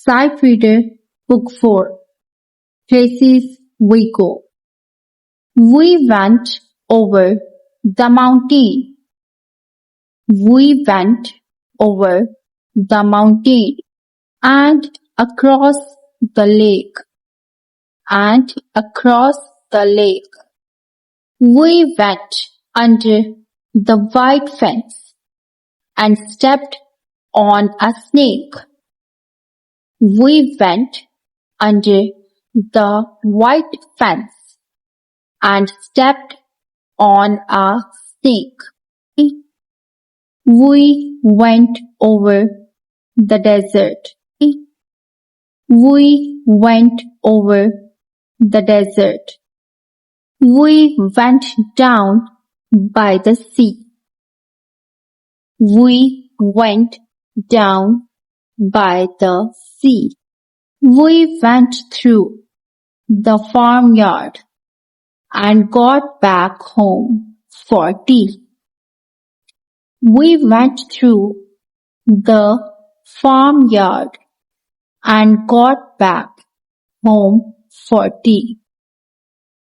Sight Reader Book 4 Places We Go. We went over the mountain. We went over the mountain and across the lake and across the lake. We went under the white fence and stepped on a snake. We went under the white fence and stepped on a snake. We went over the desert. We went over the desert. We went down by the sea. We went down by the sea. We went through the farmyard and got back home for tea. We went through the farmyard and got back home for tea.